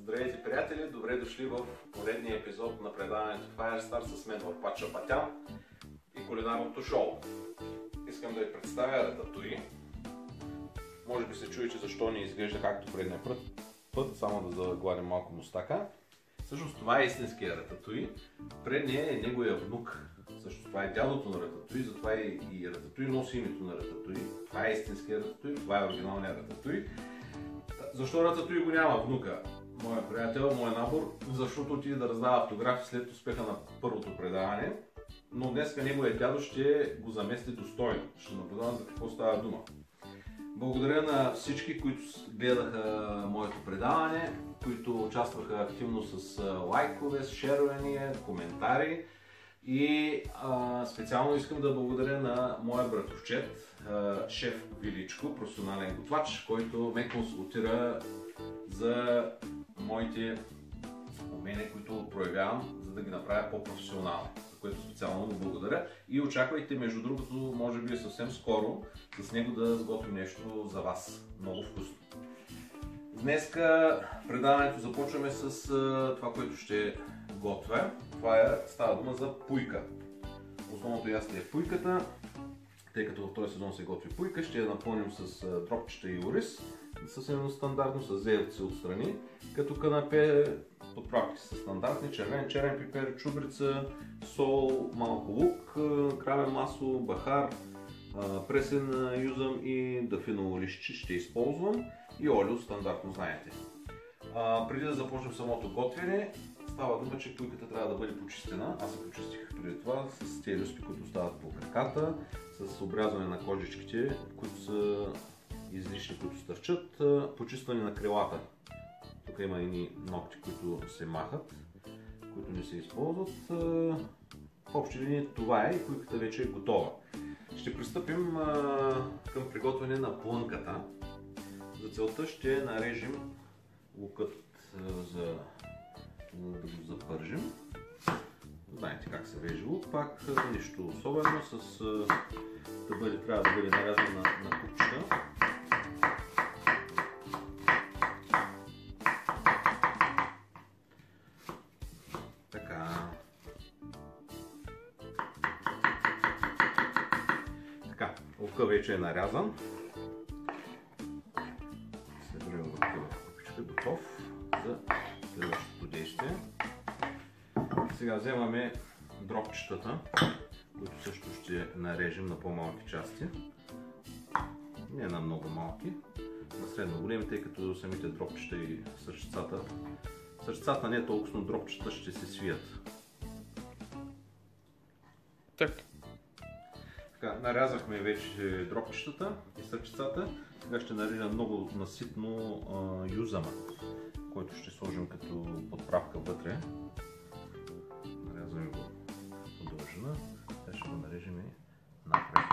Здравейте, приятели! Добре дошли в поредния епизод на предаването Firestart с мен Върпат Шапатян и кулинарното шоу. Искам да ви представя рататуи. Може би се чуете защо не изглежда както предния път, само да загладим малко мустака. Всъщност това е истинския рататуи. Предния е неговия внук. Всъщност това е дядото на рататуи, затова и рататуи носи името на рататуи. Това е истинския рататуи, това е оригиналният рататуи. Защо рататуи го няма внука? Моя приятел, моя набор, защото отиде да раздава автографи след успеха на първото предаване, но днеска неговият дядо ще го замести достойно. Ще наблюдавам за какво става дума. Благодаря на всички, които гледаха моето предаване, които участваха активно с лайкове, с шервания, коментари и специално искам да благодаря на моя братовчет, шеф Величко, професионален готвач, който ме консултира за моите умения, които проявявам, за да ги направя по-професионални, за което специално му благодаря. И очаквайте, между другото, може би съвсем скоро, с него да сготвим нещо за вас. Много вкусно. Днеска предаването започваме с това, което ще готвя. Става дума за пуйка. Основното ястие е пуйката. Тъй като в този сезон се готви пуйка, ще я напълним с дропчета и ориз. Съвсем стандартно с зеевци отстрани. Като канапе подправки са стандартни: черен пипер, чубрица, сол, малко лук, краве масло, бахар, пресен юзъм и дафиново листче ще използвам и олио, стандартно знаете. Преди да започнем самото готвене, става дума, че пуйката трябва да бъде почистена. Аз се почистих преди това с тези люспи, които стават по краката, с обрязване на кожичките, които са излишни, които стърчат, почистване на крилата. Тук има едни ногти, които се махат, които не се използват. В общи линии това е и пуйката вече е готова. Ще пристъпим към приготвяне на плънката. За целта ще нарежем лукът за да го запържим. Знаете как се реже лук, пак нищо особено, трябва да бъде нарязан на купчета. Така, лука вече е нарязан. Събираме го такива купичка, готов за следващото действие. Сега вземаме дропчетата, които също ще нарежем на по-малки части. Не на много малки, на средно големи, тъй като самите дропчета и сърчицата не е толкова, но дропчета ще се свият. Така, нарязахме вече дропчетата и сърчицата. Сега ще нарежем много наситно юзъма, който ще сложим като подправка вътре. Нарязваме го по дължина, сега ще го нарежем и напред.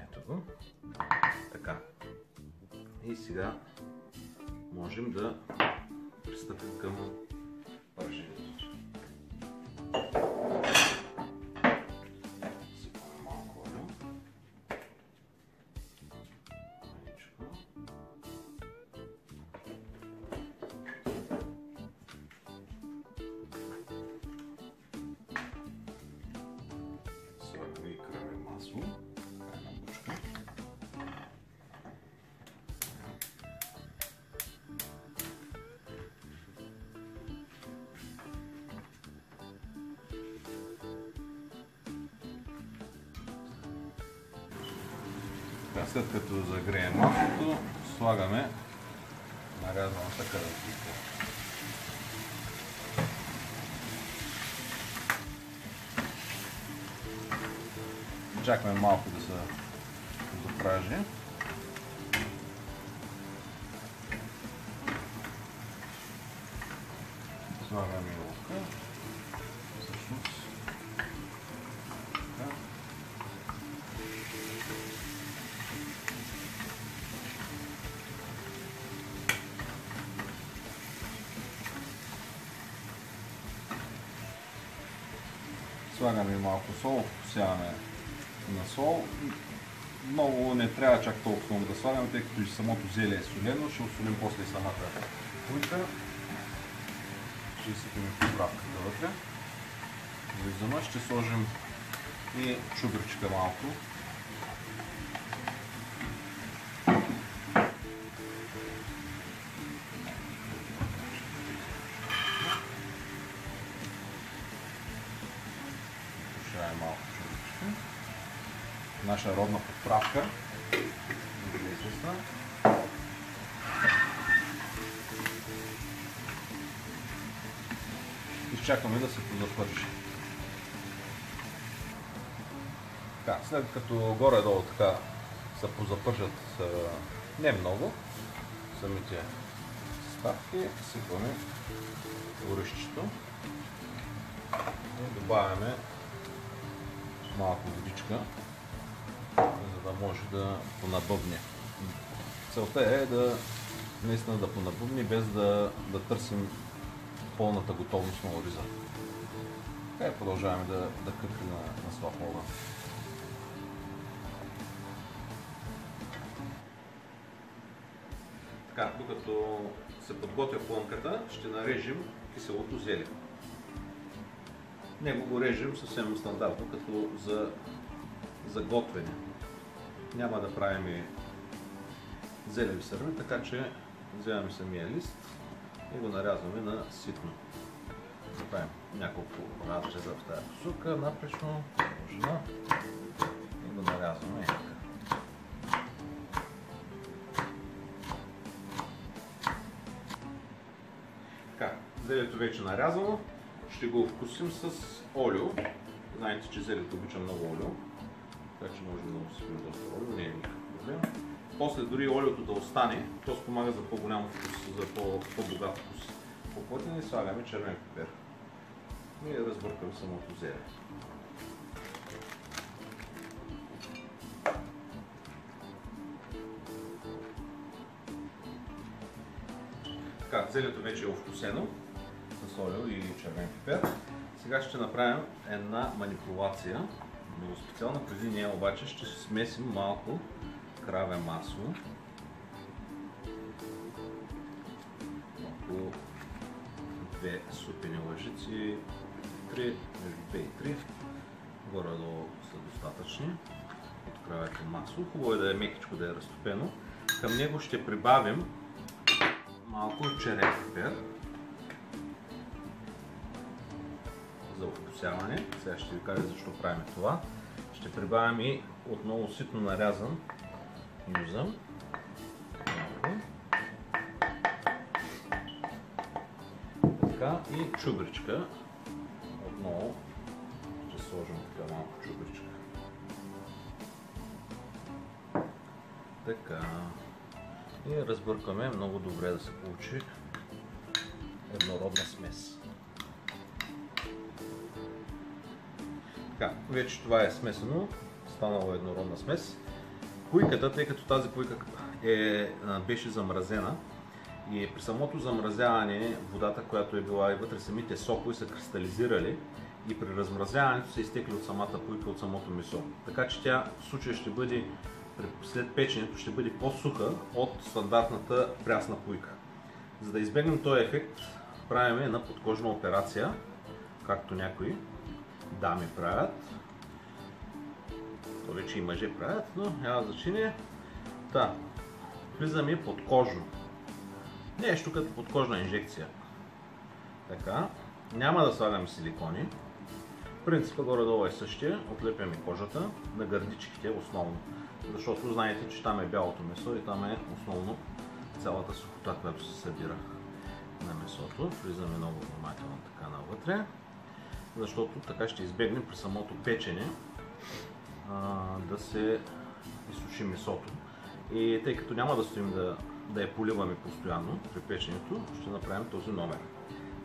Ето го. Така. И сега можем да пристъпим към пърженето. Сипваме малко олио. Маничко. Слагаме и краве масло. Една бучка. След като загреем маслото, слагаме нарязаната карамелка. Чакаме малко да се запражи. Слагаме лука. Всъщност така. Слагаме малко сол, вкусяваме на сол. Много не трябва чак толкова много да слагаме, тъй като и самото зеле е солено, ще осолим после самата пуйка. Ще изсипим поправката вътре. Виждаме, ще сложим и чубричка малко. Малко чубричка. Наша родна подправка. Изчакваме да се позапържи. След като горе-долу така се позапържат не много самите съставки, сипваме оризчето и добавяме малко водичка, за да може да понабъбне. Целта е наистина да понабъбне, без да търсим пълната готовност на ориза. Така и продължаваме да къпим на слаб огън. Така, докато се подготвя плънката, ще нарежем киселото зеле. Него го режем съвсем стандартно, като за готвене. Няма да правим зелеви сърми, така че вземаме самия лист и го нарязваме на ситно. Направим няколко разреза в тази посока, напречно, дължина и го нарязваме така. Така, зелето вече нарязано. Ще го вкусим с олио. Знаете, че зелето обича много олио, така че може да усилим доста олио, не е никакъв проблем. После дори олиото да остане, то спомага за по-голям вкус, за по-богат вкус. По-плътен и слагаме червен пипер. И разбъркаме самото зеле. Така, зелето вече е овкусено с олио и червен пипер. Сега ще направим една манипулация, много специална. Преди нея обаче ще смесим малко краве масло. Около 2 супени лъжици, 3, между 2 и 3. Горе-долу са достатъчни от кравето масло. Хубаво е да е мекичко, да е разтопено. Към него ще прибавим малко черен пипер за овкусяване. Сега ще ви кажа защо правим това. Ще прибавим и отново ситно нарязан юзъм. Така и чубричка. Отново ще сложим така малко чубричка. Така. И разбъркаме много добре да се получи еднородна смес. Така, вече това е смесено, станала еднородна смес. Пуйката, тъй като тази пуйка беше замразена и при самото замразяване водата, която е била и вътре, самите сокове са кристализирали и при размразяването са изтекли от самата пуйка, от самото месо. Така че тя в случая ще бъде, след печенето, ще бъде по-суха от стандартната прясна пуйка. За да избегнем този ефект, правим една подкожна операция, както някои дами правят. То вече и мъже правят, но няма значение. Та, влизаме подкожно. Нещо като подкожна инжекция. Така, няма да слагаме силикони. Принципът горе-долу е същия. Отлепяме кожата на гърдичките основно. Защото знаете, че там е бялото месо и там е основно цялата сухота, която се събира на месото. Влизаме много внимателно така навътре, защото така ще избегнем при самото печене да се изсуши месото. И тъй като няма да стоим да я поливаме постоянно при печенето, ще направим този номер.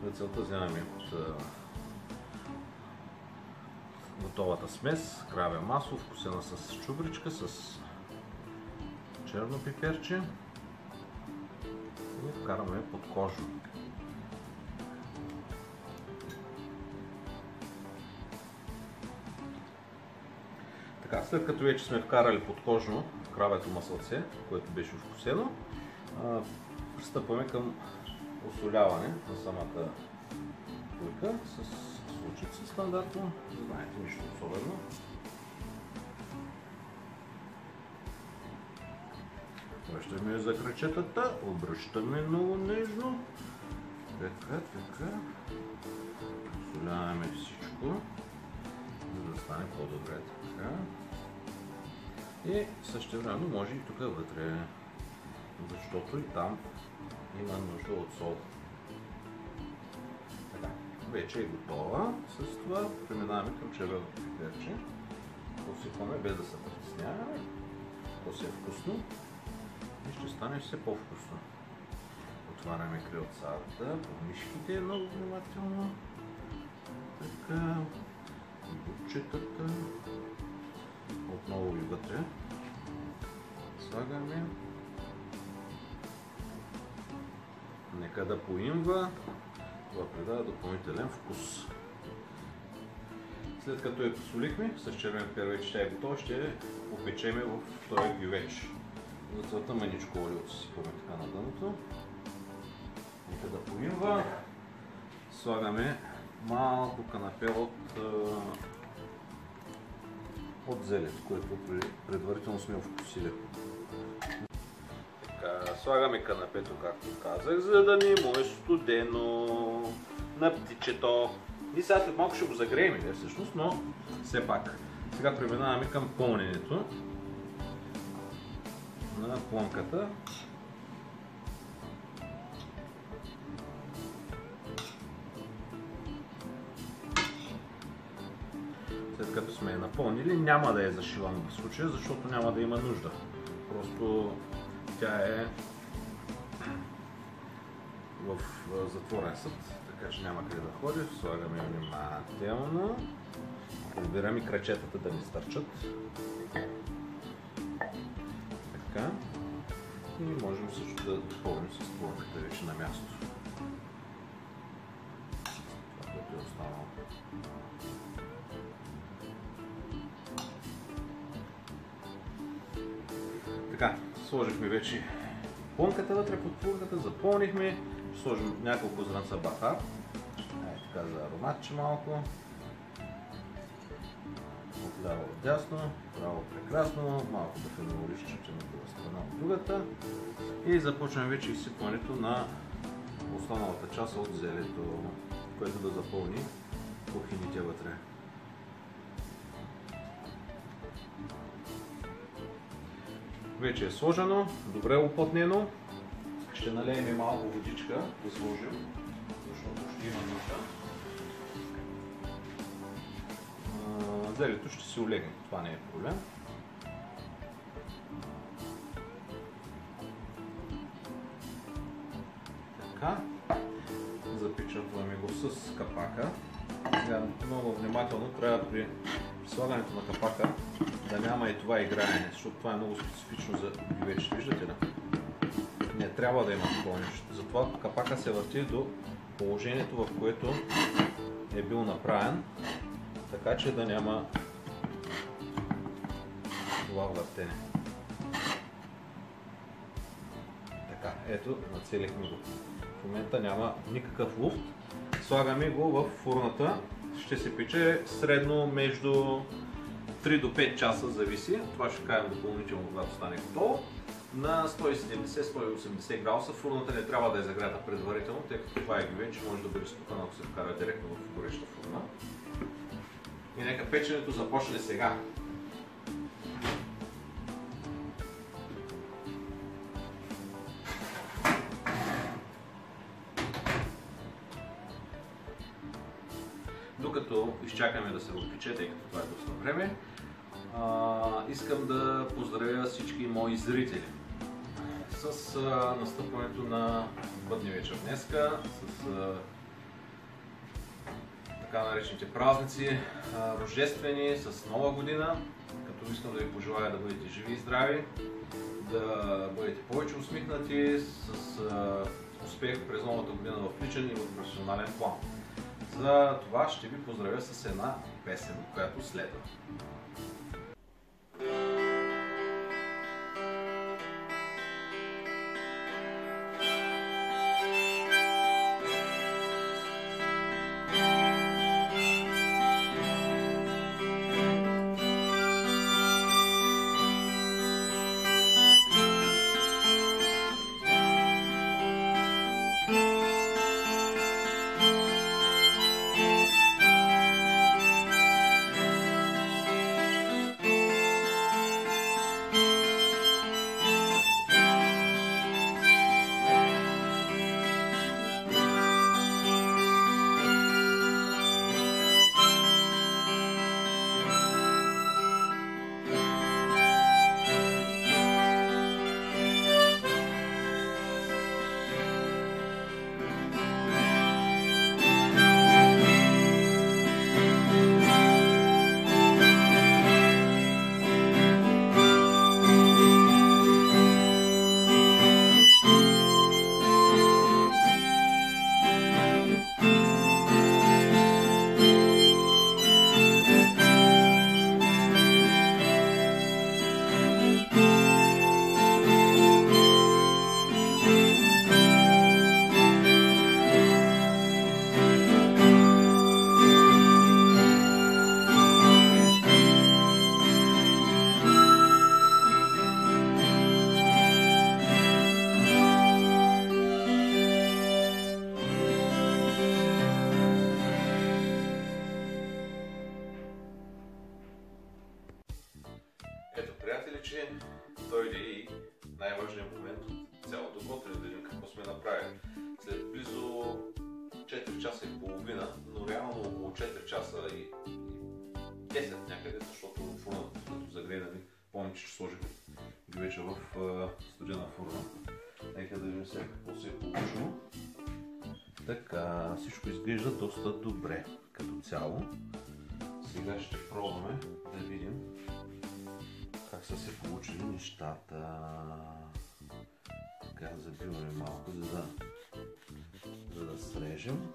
За целта вземаме готовата смес, краве масло, вкусена с чубричка, с черно пиперче и вкараме подкожно. след като вече сме вкарали подкожно кравето масълце, което беше вкусено, пристъпваме към осоляване на самата куйка с лъчица стандартно. Знаете, нищо особено. Връщаме за крачетата, обръщаме много нежно. Така. Осоляваме всичко, за да стане по-добре така. И същевременно може и тук вътре, защото и там има нужда от сол. Така, вече е готова. С това преминаваме към червеното пиперче. Посипваме без да се притесняваме. То си е вкусно и ще стане все по-вкусно. Отваряме крилцата, помишките много внимателно. Така, бутчетата. Отново и вътре. Слагаме. Нека да поимва. Това придава допълнителен вкус. След като я посолихме, с червен пипер вече ще е готов, ще опечеме в този гювеч. За целта мъничко олио отсипваме така на дъното. Нека да поимва. Слагаме малко канапе от зелето, което предварително сме вкусили. Така, слагаме канапето, както казах, за да не му е студено на птичето. И сега след малко ще го загреем, всъщност, но все пак. Сега преминаваме към пълненето на плънката. След като сме я напълнили, няма да я зашивам в случая, защото няма да има нужда. Просто тя е в затворен съд, така че няма къде да ходи. Слагаме внимателно. Подбираме крачетата да ни стърчат. Така. И можем също да допълним с плънката вече на място. Това, което е останало. Така, сложихме вече плънката вътре под плънката, запълнихме. Ще сложим няколко зранца бахар. Така за ароматче малко. Отляво отдясно, право прекрасно, малко да фенолище на друга страна от другата. И започваме вече изсипването на останалата част от зелето, което да запълни кухините вътре. Вече е сложено, добре оплътнено. Ще налеем и малко водичка да сложим, защото ще има нужда. Зелето ще се олегне, това не е проблем. Така, запечатваме го с капака. Сега много внимателно трябва при слагането на капака да няма и това играене, защото това е много специфично за гювеч. Виждате ли? Не трябва да има такова нещо. Затова капака се върти до положението, в което е бил направен, така че да няма това въртене. Така, ето, нацелихме го. В момента няма никакъв луфт. Слагаме го в фурната. Ще се пече средно между 3 до 5 часа, зависи. Това ще кажем допълнително, когато стане готово. На 170-180 градуса. Фурната не трябва да е загрята предварително, тъй като това е гювеч, може да бъде спокойно, ако се вкара директно в гореща фурна. И нека печенето започне сега. Докато изчакаме да се разпече, тъй като това е доста време, искам да поздравя всички мои зрители с настъпването на бъдни вечер днеска, с така наречените празници, рождествени, с нова година, като искам да ви пожелая да бъдете живи и здрави, да бъдете повече усмихнати, с успех през новата година в личен и в професионален план. За това ще ви поздравя с една песен, която следва. въпреки че дойде и най-важният момент от цялото готвене, да видим какво сме направили. След близо 4 часа и половина, но реално около 4 часа и 10 някъде, защото фурнът, като загрейнали, помните, че сложихме ги вече в студена фурна. Нека да видим сега какво се е получило. Така, всичко изглежда доста добре като цяло. Сега ще пробваме да видим как са се получили нещата. Така, забиваме малко, за да срежем.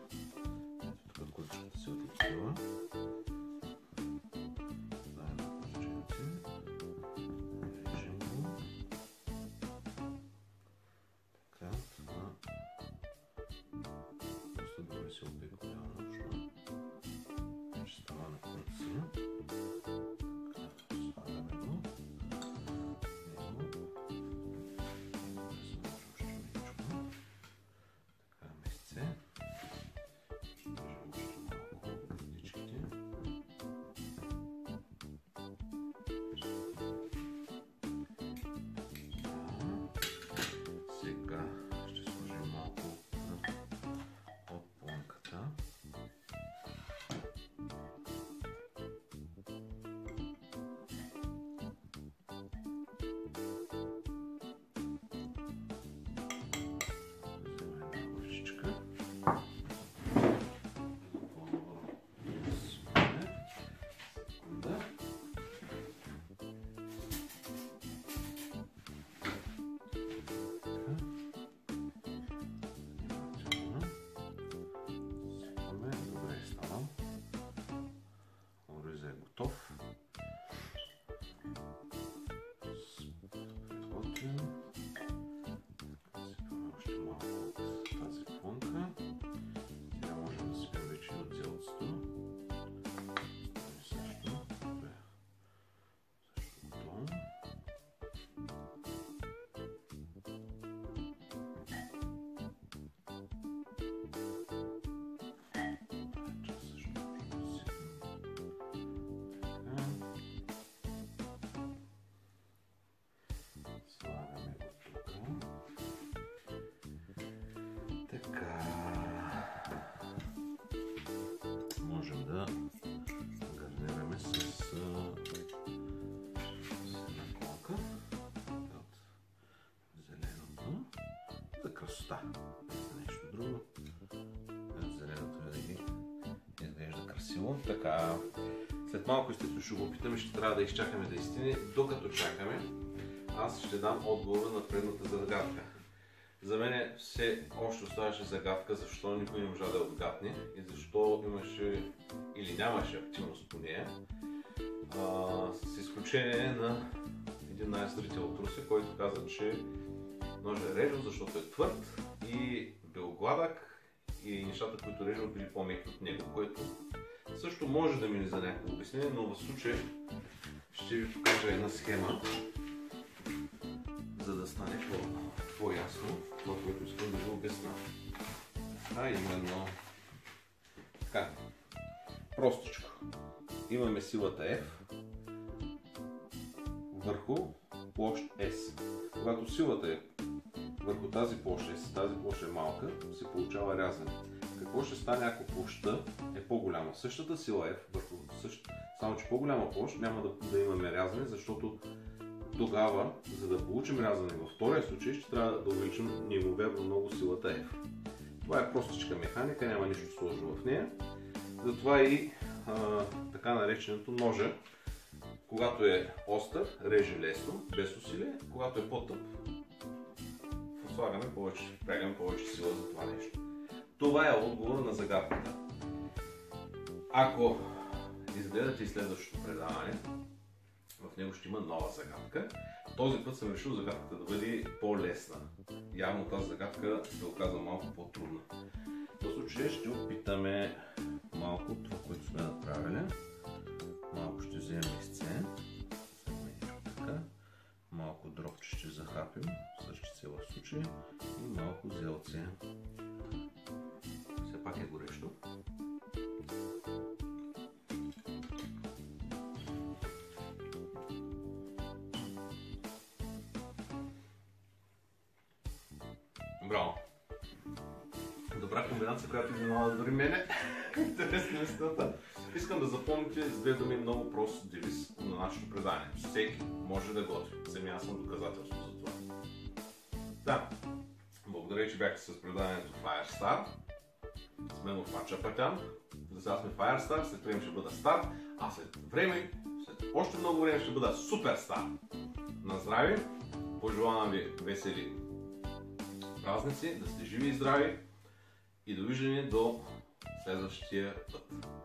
Ето тук курчката се отличила. Режем го. Така, това доста добре се опеква реално, ще става на конци. Сега ще сложим малко от плънката. Вземем една ложичка. Готов. Приготвим. Сипваме още малко от тази плънка. Сега можем да сипем вече и от зелцето. Също готово. Слагаме го тук. Така. Можем да гарнираме с една колка от зеленото за красота. За нещо друго. Зеленото винаги изглежда красиво. Така. След малко естествено ще го опитаме, ще трябва да изчакаме да изстине. Докато чакаме, аз ще дам отговора на предната загадка. За мен все още оставаше загадка, защо никой не можа да я отгадне и защо имаше или нямаше активност по нея. С изключение на един най-зрител от Русе, който каза, че ножът е режал, защото е твърд и бил гладък и нещата, които режал, били по-меки от него, което също може да мине за някакво обяснение, но в случая ще ви покажа една схема, за да стане по-ясно това, което искам да ви обясня. А именно така, простичко. Имаме силата F върху площ S. Когато силата е върху тази площ S, тази площ е малка, се получава рязане. Какво ще стане, ако площта е по-голяма? Същата сила F върху само че по-голяма площ няма да имаме рязане, защото тогава, за да получим рязане във втория случай, ще трябва да увеличим неимоверно много силата F. Това е простичка механика, няма нищо сложно в нея. Затова и така нареченото ножа, когато е остър, реже лесно, без усилие, когато е по-тъп, слагаме повече, впрягаме повече сила за това нещо. Това е отговор на загадката. Ако изгледате и следващото предаване, в него ще има нова загадка. Този път съм решил загадката да бъде по-лесна. Явно тази загадка се оказа малко по-трудна. В случая ще опитаме малко това, което сме направили. Малко ще вземем листце. Така. Малко дробче ще захапим, същица в случая. И малко зелце. Все пак е горещо. Браво! Добра комбинация, която изненада дори мене. Интересна е истината. Искам да запомните с две думи много прост девиз на нашето предание. Всеки може да готви. Сами аз съм доказателство за това. Да, благодаря, че бяхте с преданието Firestar. С мен в Пача Патян. За сега сме Firestar, след време ще бъда Стар, а след още много време ще бъда Суперстар. На здраве! Пожелавам ви весели празници, да сте живи и здрави и довиждане до следващия път.